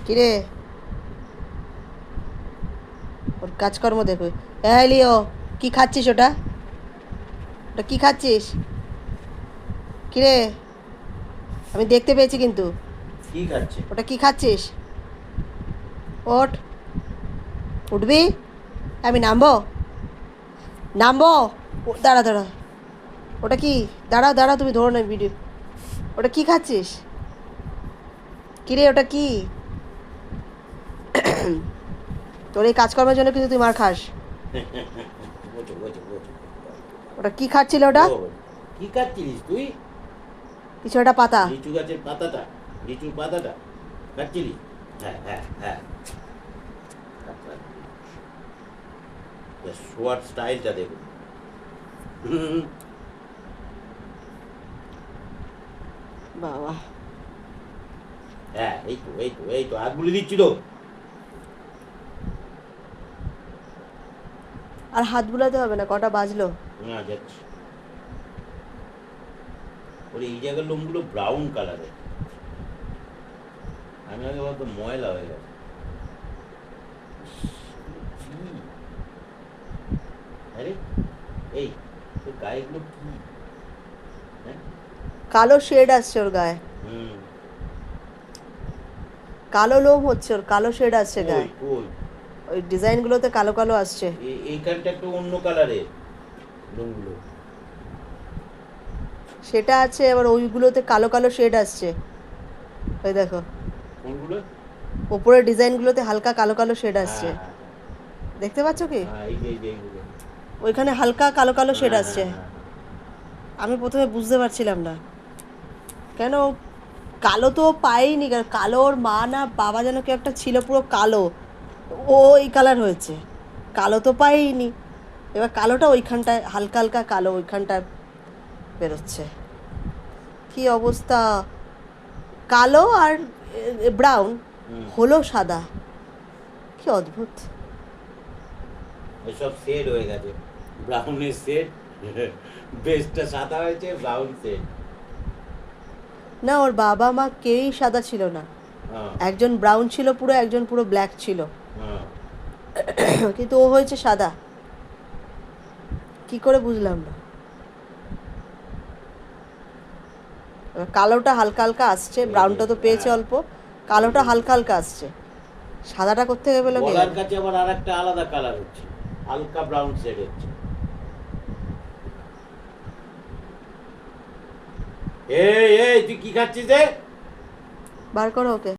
কিরে ওর কাজকর্ম দেখো। হ্যাঁ লিও, কি খাচ্ছিস ওটা? ওটা কি খাচ্ছিস? কিরে, আমি দেখতে পেয়েছি কিন্তু। কি খাচ্ছে? ওটা কি খাচ্ছিস? ওঠ, উঠবি? আমি নামবো? নামবো? দাঁড়া দাঁড়া, ওটা কি? দাঁড়াও দাঁড়াও, তুমি ধরো না ভিডিও। ওটা কি খাচ্ছিস? কিরে ওটা কি? তোর এই কাজকর্মের জন্য কিন্তু তুই মার খাস। বোঝো বোঝো বোঝো। ওটা কি খাচ্ছিল ওটা? ও, কি খাচ্ছিলিস তুই? কিছু একটা পাতা। লিচু গাছের পাতাটা, লিচুর পাতাটা খাচ্ছিলি? হ্যাঁ হ্যাঁ হ্যাঁ। শোয়ার স্টাইলটা দেখুন। বাবা, হ্যাঁ, এই তো এই তো এই তো হাত বুলি দিচ্ছিল। আর হাত বুলাতে হবে না, কটা বাজলো? না যাচ্ছে। ওর এই জায়গার লোমগুলো ব্রাউন কালারের। আমি আগে ভাবতো ময়লা হয়ে গেছে। আরে এই, তোর গায়েগুলো কি? হ্যাঁ। কালো শেড আসছে ওর গায়ে, হুম। কালো লোম হচ্ছে ওর, কালো শেড আসছে কই গায়ে। কই? ওই ডিজাইনগুলোতে কালো কালো আসছে। এইখানটা একটু অন্য কালারের লোমগুলো। সেটা আছে, এবার ওইগুলোতে কালো কালো শেড আসছে। ওই দেখো, কোনগুলো? ওপরের ডিজাইনগুলোতে হালকা কালো কালো শেড আসছে। হ্যাঁ হ্যাঁ দেখতে পাচ্ছ কি? হ্যাঁ, এই যে এই যে এইগুলো। ওইখানে হালকা কালো কালো শেড হ্যাঁ আসছে। হ্যাঁ হ্যাঁ। আমি প্রথমে বুঝতে পারছিলাম না কেন কালো তো পাইনি, কারণ কালো ওর মা না বাবা যেন কেউ একটা ছিল পুরো কালো, ও এই কালার হয়েছে। কালো তো পাইনি, এবার কালোটা ওইখানটায় হালকা হালকা কালো ওইখানটায় বেরোচ্ছে। কি অবস্থা! কালো আর ব্রাউন হুম। হলো সাদা, কি অদ্ভুত! এসব শেড হয়ে গেছে, ব্রাউনের শেড। বেসটা সাদা হয়েছে, ব্রাউন শেড। না, ওর বাবা মা কেউই সাদা ছিল না। হ্যাঁ একজন ব্রাউন ছিল পুরো, একজন পুরো ব্ল্যাক ছিল। হ্যাঁ। কিন্তু ও হয়েছে সাদা, কি করে বুঝলাম না। এবার কালোটা হালকা হালকা আসছে, এই যে, ব্রাউনটা তো পেয়েছে হ্যাঁ। অল্প, কালোটা হালকা হালকা আসছে। সাদাটা কোত্থেকে পেলো কে গলার জানে? কাছে আবার আর একটা আলাদা কালার হচ্ছে, হালকা ব্রাউন শেড হচ্ছে। এই এই, তুই কি খাচ্ছিস রে? বার করো ওকে।